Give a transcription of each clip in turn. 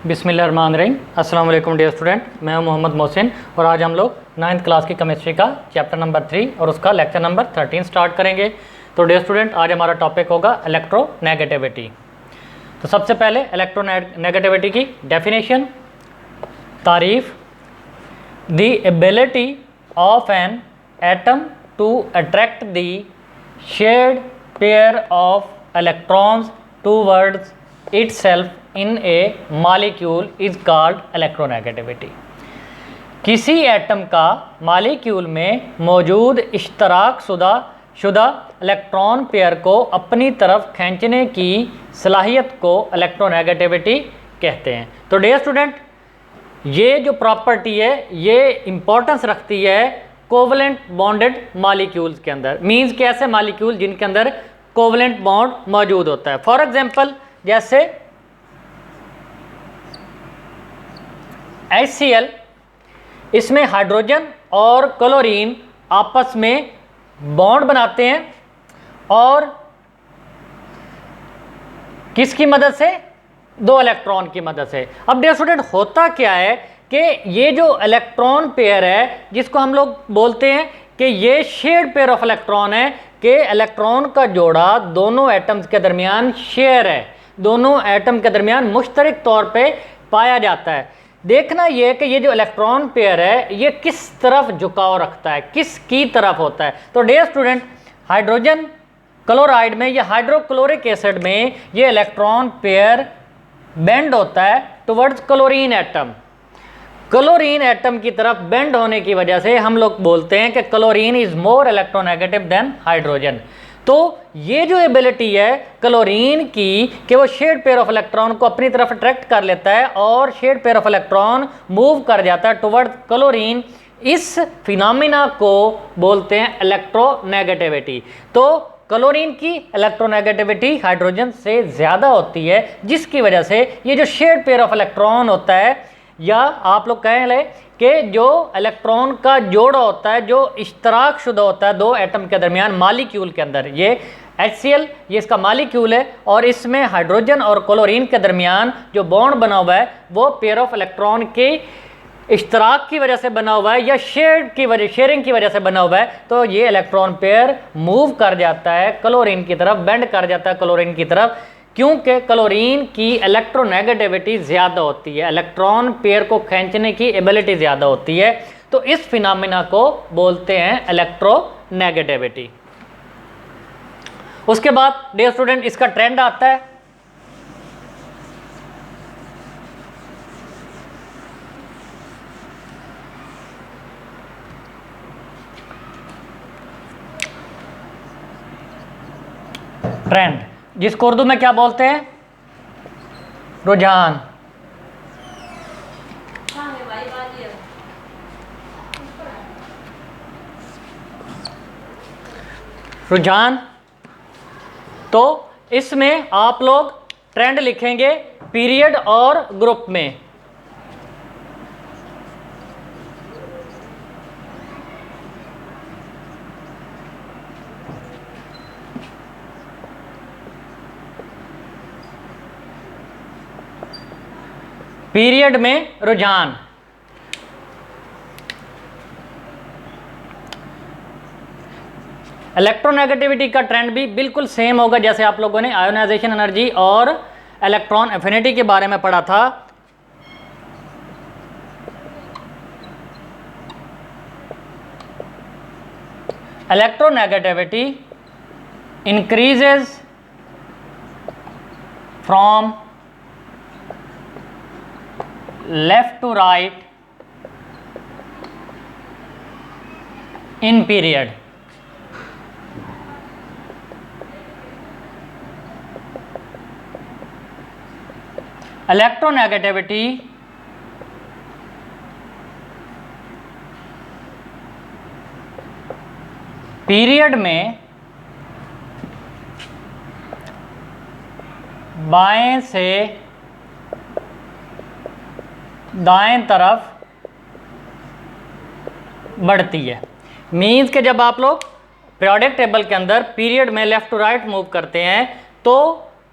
बिस्मिल्लाहिर्रहमानिर्रहीम। अस्सलाम वालेकुम डियर स्टूडेंट, मैं हूं मोहम्मद मोहसिन और आज हम लोग 9th क्लास की केमिस्ट्री का चैप्टर नंबर 3 और उसका लेक्चर नंबर 13 स्टार्ट करेंगे। तो डियर स्टूडेंट, आज हमारा टॉपिक होगा इलेक्ट्रोनेगेटिविटी। तो सबसे पहले इलेक्ट्रोनेगेटिविटी की डेफिनेशन, तारीफ। The ability of an atom to attract the shared pair of electrons towards itself in a molecule is called electronegativity। किसी एटम का मॉलिक्यूल में मौजूद इश्तराक शुदा इलेक्ट्रॉन पेयर को अपनी तरफ खींचने की सलाहियत को इलेक्ट्रोनेगेटिविटी कहते हैं। तो डियर स्टूडेंट, ये जो प्रॉपर्टी है ये इंपॉर्टेंस रखती है कोवलेंट बॉन्डेड मॉलिक्यूल्स के अंदर। मींस कि ऐसे मॉलिक्यूल जिनके अंदर कोवलेंट बॉन्ड मौजूद होता है। फॉर एग्जांपल जैसे HCl, इसमें हाइड्रोजन और क्लोरीन आपस में बॉन्ड बनाते हैं और किसकी मदद से? दो इलेक्ट्रॉन की मदद से। अब डियर स्टूडेंट, होता क्या है कि ये जो इलेक्ट्रॉन पेयर है जिसको हम लोग बोलते हैं कि ये शेयर्ड पेयर ऑफ इलेक्ट्रॉन है, कि इलेक्ट्रॉन का जोड़ा दोनों एटम्स के दरमियान शेयर है, दोनों एटम के दरमियान मुश्तरक तौर पे पाया जाता है। देखना ये कि ये जो इलेक्ट्रॉन पेयर है ये किस तरफ झुकाव रखता है, किस की तरफ होता है। तो डियर स्टूडेंट, हाइड्रोजन क्लोराइड में या हाइड्रोक्लोरिक एसिड में ये इलेक्ट्रॉन पेयर बेंड होता है towards chlorine atom. Chlorine atom की तरफ बेंड होने की वजह से हम लोग बोलते हैं कि chlorine is more electronegative than hydrogen. तो ये जो एबिलिटी है क्लोरीन की कि वो शेयर्ड पेयर ऑफ इलेक्ट्रॉन को अपनी तरफ अट्रैक्ट कर लेता है और shared pair of electron move कर जाता है टुवर्ड क्लोरीन, इस फिनोमिना को बोलते हैं इलेक्ट्रोनेगेटिविटी। तो क्लोरीन की इलेक्ट्रोनेगेटिविटी हाइड्रोजन से ज़्यादा होती है, जिसकी वजह से ये जो शेयर्ड पेयर ऑफ इलेक्ट्रॉन होता है, या आप लोग कह लें कि जो इलेक्ट्रॉन का जोड़ा होता है, जो इश्तराक शुदा होता है दो एटम के दरमियान मॉलिक्यूल के अंदर, ये HCl ये इसका मॉलिक्यूल है और इसमें हाइड्रोजन और क्लोरीन के दरमियान जो बॉन्ड बना हुआ है वो पेयर ऑफ इलेक्ट्रॉन के इश्तराक की वजह से बना हुआ है या शेयरिंग की वजह से बना हुआ है। तो ये इलेक्ट्रॉन पेयर मूव कर जाता है क्लोरीन की तरफ, बेंड कर जाता है क्लोरीन की तरफ, क्योंकि क्लोरीन की इलेक्ट्रोनेगेटिविटी ज़्यादा होती है, इलेक्ट्रॉन पेयर को खींचने की एबिलिटी ज़्यादा होती है। तो इस फिनोमिना को बोलते हैं इलेक्ट्रोनेगेटिविटी। उसके बाद डियर स्टूडेंट, इसका ट्रेंड आता है। ट्रेंड, जिसको उर्दू में क्या बोलते हैं? रुझान। रुझान, तो इसमें आप लोग ट्रेंड लिखेंगे पीरियड और ग्रुप में। पीरियड में रुझान, इलेक्ट्रोनेगेटिविटी का ट्रेंड भी बिल्कुल सेम होगा जैसे आप लोगों ने आयोनाइजेशन एनर्जी और इलेक्ट्रॉन एफिनिटी के बारे में पढ़ा था। Electronegativity increases from left to right in period। Electronegativity period में बाएं से दाएं तरफ बढ़ती है। मीन्स के जब आप लोग पीरियोडिक टेबल के अंदर पीरियड में लेफ्ट टू राइट मूव करते हैं तो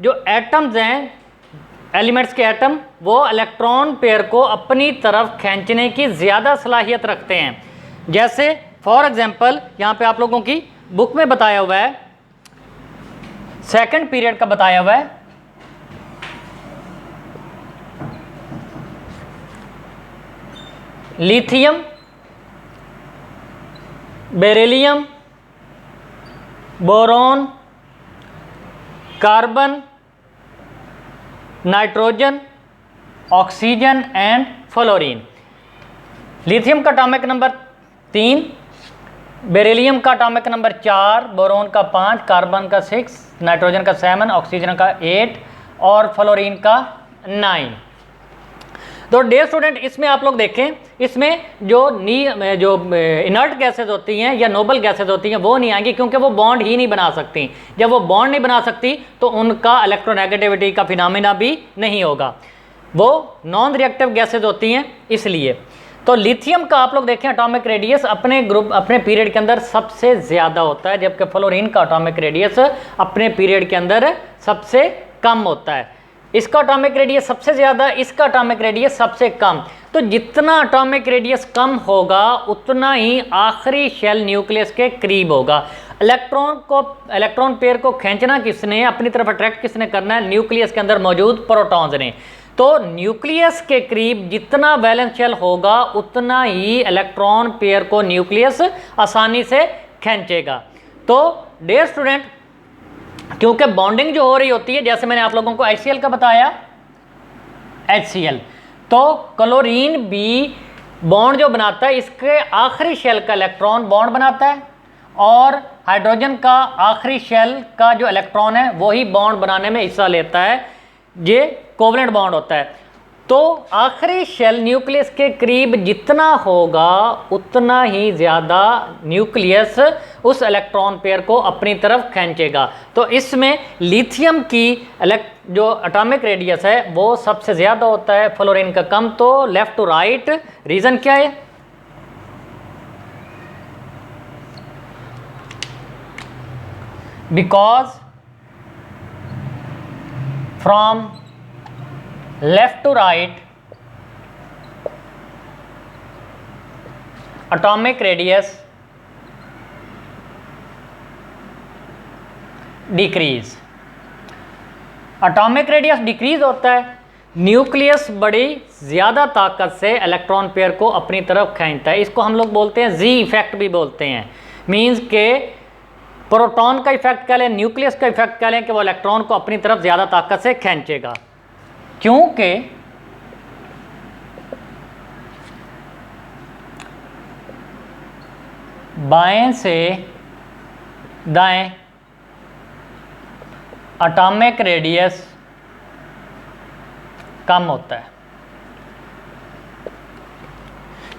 जो एटम्स हैं एलिमेंट्स के एटम वो इलेक्ट्रॉन पेयर को अपनी तरफ खींचने की ज़्यादा सलाहियत रखते हैं। जैसे फॉर एग्जांपल यहाँ पे आप लोगों की बुक में बताया हुआ है, सेकंड पीरियड का बताया हुआ है, lithium, beryllium, boron, carbon, nitrogen, oxygen and fluorine. Lithium का एटॉमिक नंबर 3, बेरिलियम का एटॉमिक नंबर 4, बोरॉन का 5, कार्बन का 6, नाइट्रोजन का 7, ऑक्सीजन का 8 और फ्लोरीन का 9। तो डियर स्टूडेंट, इसमें आप लोग देखें, इसमें जो इनर्ट गैसेज होती हैं या नोबल गैसेज होती हैं वो नहीं आएंगी, क्योंकि वो बॉन्ड ही नहीं बना सकती। जब वो बॉन्ड नहीं बना सकती तो उनका इलेक्ट्रोनेगेटिविटी का फिनोमेना भी नहीं होगा, वो नॉन रिएक्टिव गैसेज होती हैं इसलिए। तो लिथियम का आप लोग देखें एटॉमिक रेडियस अपने पीरियड के अंदर सबसे ज़्यादा होता है, जबकि फ्लोरीन का एटॉमिक रेडियस अपने पीरियड के अंदर सबसे कम होता है। इसका एटॉमिक रेडियस सबसे ज़्यादा, इसका एटॉमिक रेडियस सबसे कम। तो जितना एटॉमिक रेडियस कम होगा उतना ही आखिरी शेल न्यूक्लियस के करीब होगा। इलेक्ट्रॉन पेयर को खींचना किसने, अपनी तरफ अट्रैक्ट किसने करना है? न्यूक्लियस के अंदर मौजूद प्रोटॉन्स ने। तो न्यूक्लियस के करीब जितना वैलेंस शेल होगा उतना ही इलेक्ट्रॉन पेयर को न्यूक्लियस आसानी से खींचेगा। तो डियर स्टूडेंट, क्योंकि बॉन्डिंग जो हो रही होती है, जैसे मैंने आप लोगों को HCl का बताया, HCl, तो क्लोरीन भी बॉन्ड जो बनाता है इसके आखिरी शेल का इलेक्ट्रॉन बॉन्ड बनाता है, और हाइड्रोजन का आखिरी शेल का जो इलेक्ट्रॉन है वही बॉन्ड बनाने में हिस्सा लेता है, ये कोवलेंट बॉन्ड होता है। तो आखिरी शेल न्यूक्लियस के करीब जितना होगा उतना ही ज़्यादा न्यूक्लियस उस इलेक्ट्रॉन पेयर को अपनी तरफ खींचेगा। तो इसमें लिथियम की जो एटॉमिक रेडियस है वो सबसे ज़्यादा होता है, फ्लोरीन का कम। तो लेफ्ट टू राइट रीज़न क्या है? Because from left to right atomic radius decrease। Atomic radius decrease होता है, न्यूक्लियस बड़ी ज़्यादा ताकत से इलेक्ट्रॉन पेयर को अपनी तरफ खींचता है। इसको हम लोग बोलते हैं जी इफेक्ट भी बोलते हैं। मींस के प्रोटॉन का इफेक्ट कह लें, न्यूक्लियस का इफेक्ट कह लें कि वो इलेक्ट्रॉन को अपनी तरफ ज़्यादा ताकत से खींचेगा, क्योंकि बाएं से दाएं एटॉमिक रेडियस कम होता है।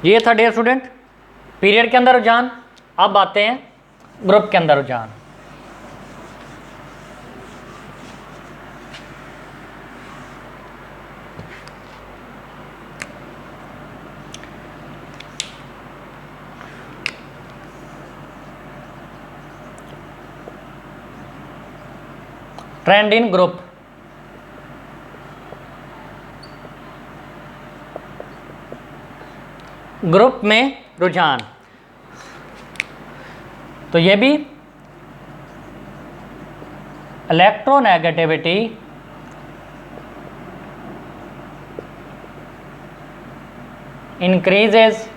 ये था डियर स्टूडेंट पीरियड के अंदर रुझान। अब आते हैं ग्रुप के अंदर रुझान। ट्रेंड इन ग्रुप। ग्रुप में रुझान, तो ये भी electronegativity increases,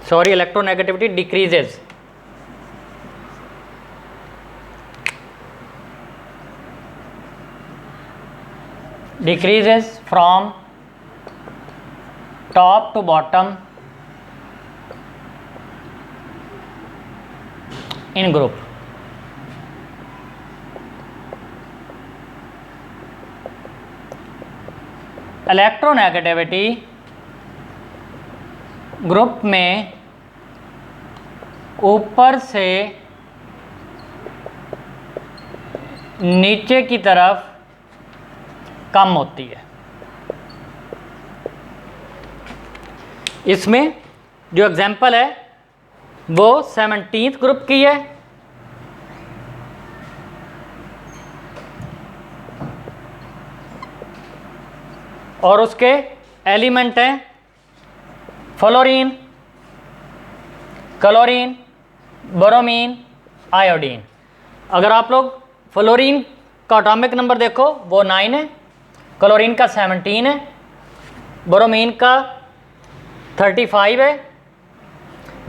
sorry, electronegativity decreases from top to bottom in group। Electronegativity group में ऊपर से नीचे की तरफ कम होती है। इसमें जो एग्जाम्पल है वो 17th ग्रुप की है, और उसके एलिमेंट हैं फ्लोरीन, क्लोरीन, ब्रोमीन, आयोडीन। अगर आप लोग फ्लोरीन का एटॉमिक नंबर देखो वो 9 है, क्लोरीन का 17 है, ब्रोमीन का 35 है,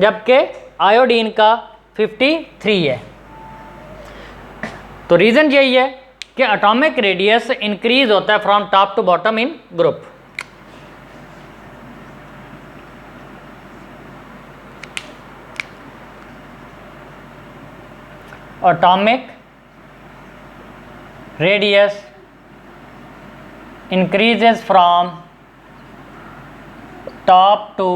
जबकि आयोडीन का 53 है। तो रीज़न यही है कि एटॉमिक रेडियस इंक्रीज होता है from top to bottom in group. Atomic radius increases from top to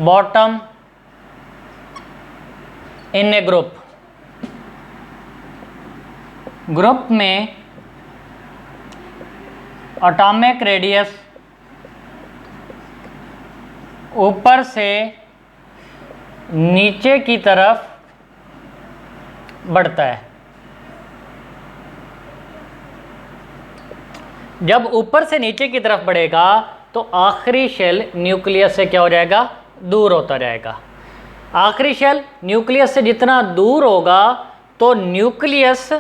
bottom in a group। Group में एटॉमिक रेडियस ऊपर से नीचे की तरफ बढ़ता है। जब ऊपर से नीचे की तरफ बढ़ेगा तो आखिरी शेल न्यूक्लियस से क्या हो जाएगा, दूर होता जाएगा। आखिरी शेल न्यूक्लियस से जितना दूर होगा तो न्यूक्लियस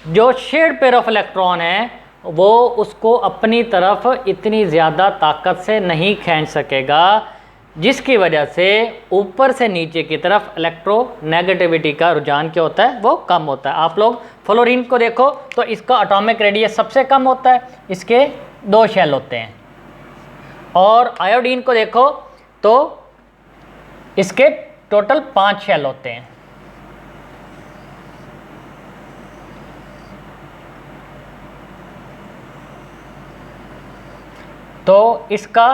जो शेड पेयर ऑफ इलेक्ट्रॉन है वो उसको अपनी तरफ इतनी ज़्यादा ताकत से नहीं खींच सकेगा, जिसकी वजह से ऊपर से नीचे की तरफ इलेक्ट्रोनेगेटिविटी का रुझान क्या होता है, वो कम होता है। आप लोग फ्लोरीन को देखो तो इसका एटॉमिक रेडियस सबसे कम होता है, इसके 2 शेल होते हैं। और आयोडीन को देखो तो इसके टोटल 5 शेल होते हैं। तो इसका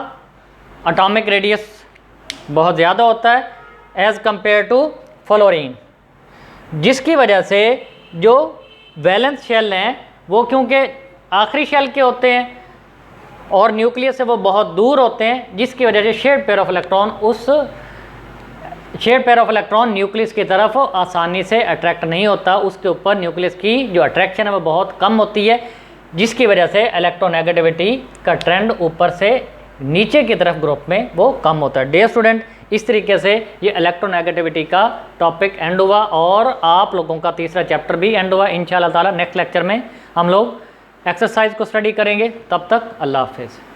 एटॉमिक रेडियस बहुत ज़्यादा होता है एज़ कंपेयर टू फ्लोरीन, जिसकी वजह से जो वैलेंस शेल हैं वो क्योंकि आखिरी शेल के होते हैं और न्यूक्लियस से वो बहुत दूर होते हैं, जिसकी वजह से शेड पेयर ऑफ इलेक्ट्रॉन उस shared pair of electron nucleus की तरफ आसानी से अट्रैक्ट नहीं होता। उसके ऊपर न्यूक्लियस की जो अट्रैक्शन है वो बहुत कम होती है, जिसकी वजह से इलेक्ट्रोनेगेटिविटी का ट्रेंड ऊपर से नीचे की तरफ ग्रुप में वो कम होता है। डियर स्टूडेंट, इस तरीके से ये इलेक्ट्रोनेगेटिविटी का टॉपिक एंड हुआ और आप लोगों का तीसरा चैप्टर भी एंड हुआ। इंशाल्लाह ताला नेक्स्ट लेक्चर में हम लोग एक्सरसाइज को स्टडी करेंगे। तब तक अल्लाह हाफिज़।